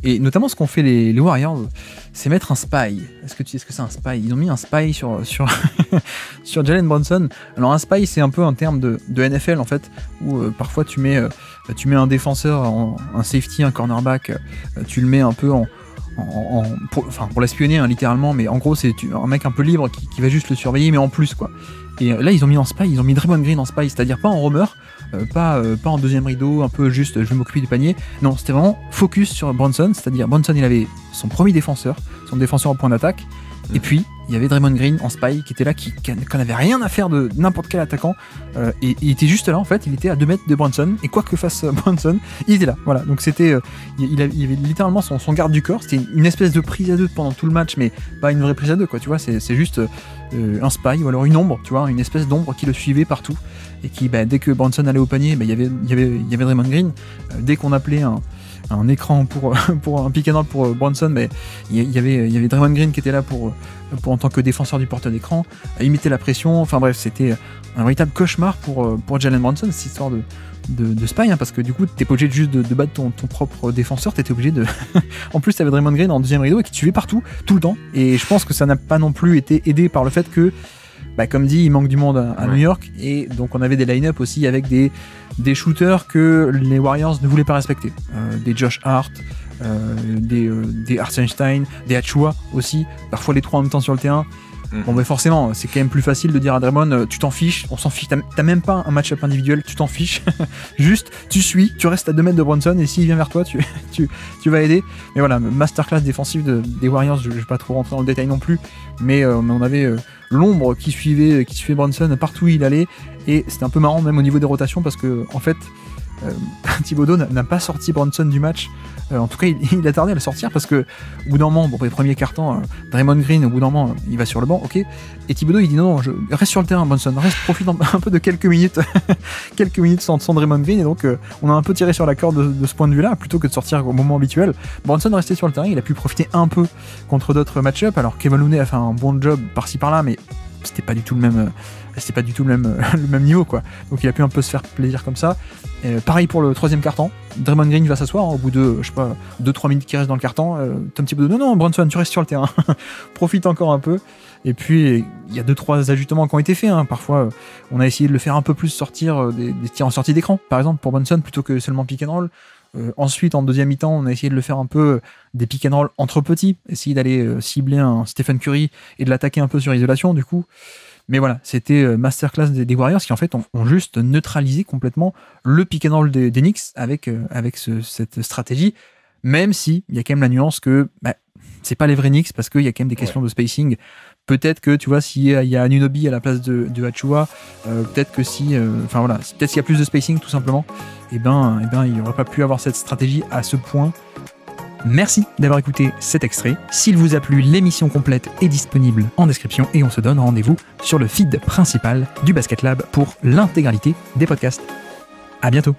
Et notamment ce qu'ont fait les Warriors, c'est mettre un spy. Est-ce que tu sais ce que c'est un spy? Ils ont mis un spy sur Jalen Brunson. Alors un spy, c'est un peu un terme de NFL en fait, où parfois tu mets un défenseur, un safety, un cornerback, tu le mets un peu pour l'espionner hein, littéralement, mais en gros c'est un mec un peu libre qui va juste le surveiller, mais en plus quoi. Et là ils ont mis en spy, ils ont mis Draymond Green en spy, c'est-à-dire pas en roamer, pas en deuxième rideau, un peu juste je vais m'occuper du panier. Non, c'était vraiment focus sur Brunson, c'est-à-dire Brunson il avait son premier défenseur, son défenseur au point d'attaque, et puis il y avait Draymond Green en spy qui était là, qui n'avait rien à faire de n'importe quel attaquant, et il était juste là en fait, il était à 2 mètres de Brunson, et quoi que fasse Brunson, il était là, voilà. Donc c'était, il avait littéralement son garde du corps, c'était une espèce de prise à deux pendant tout le match, mais pas une vraie prise à deux quoi, tu vois, c'est juste un spy, ou alors une ombre, tu vois, une espèce d'ombre qui le suivait partout, et qui, dès que Brunson allait au panier, il y avait Draymond Green, dès qu'on appelait un écran pour un pick and roll pour Brunson, mais il y avait Draymond Green qui était là pour en tant que défenseur du porteur d'écran, il mettait la pression, enfin bref, c'était un véritable cauchemar pour Jalen Brunson, cette histoire de spy, hein, parce que du coup t'es pas obligé juste de battre ton propre défenseur, t'étais obligé de en plus t'avais Draymond Green en deuxième rideau et qui te suivait partout, tout le temps, et je pense que ça n'a pas non plus été aidé par le fait que comme dit, il manque du monde à New York, et donc on avait des line-up aussi avec des shooters que les Warriors ne voulaient pas respecter. Des Josh Hart, des Hartenstein, des Achua aussi, parfois les trois en même temps sur le terrain. Bon, forcément, c'est quand même plus facile de dire à Draymond, tu t'en fiches, on s'en fiche, t'as même pas un match-up individuel, tu t'en fiches, juste tu suis, tu restes à 2 mètres de Brunson, et s'il vient vers toi, tu vas aider. Mais voilà, masterclass défensive des Warriors, je vais pas trop rentrer dans le détail non plus, mais on avait l'ombre qui suivait Brunson partout où il allait, et c'était un peu marrant même au niveau des rotations, parce que en fait Thibodeau n'a pas sorti Brunson du match, en tout cas il a tardé à le sortir, parce que au bout d'un moment, pour les premiers cartons, Draymond Green au bout d'un moment il va sur le banc, ok, et Thibodeau il dit non, reste sur le terrain Brunson, profite un peu de quelques minutes sans Draymond Green, et donc on a un peu tiré sur la corde de ce point de vue là, plutôt que de sortir au moment habituel. Brunson restait sur le terrain, il a pu profiter un peu contre d'autres match-up, alors Kevin Looney a fait un bon job par-ci par-là, mais c'était pas du tout le même niveau quoi, donc il a pu un peu se faire plaisir comme ça. Pareil pour le troisième quart-temps, Draymond Green va s'asseoir au bout de 2-3 minutes qui restent dans le quart-temps, Tom Thibodeau non Brunson tu restes sur le terrain profite encore un peu. Et puis il y a 2-3 ajustements qui ont été faits, hein. Parfois on a essayé de le faire un peu plus sortir des tirs en sortie d'écran par exemple pour Brunson, plutôt que seulement pick and roll. Ensuite en deuxième mi-temps on a essayé de le faire un peu des pick and roll entre petits, essayer d'aller cibler un Stephen Curry et de l'attaquer un peu sur isolation du coup. Mais voilà, c'était masterclass des Warriors qui en fait ont juste neutralisé complètement le pick and roll des Knicks avec cette stratégie, même si il y a quand même la nuance que c'est pas les vrais Knicks, parce qu'il y a quand même des questions de spacing. Peut-être que tu vois, s'il y a Anunoby à la place de Achua, peut-être que peut-être s'il y a plus de spacing tout simplement, il n'y aurait pas pu avoir cette stratégie à ce point. Merci d'avoir écouté cet extrait. S'il vous a plu, l'émission complète est disponible en description, et on se donne rendez-vous sur le feed principal du Basket Lab pour l'intégralité des podcasts. À bientôt.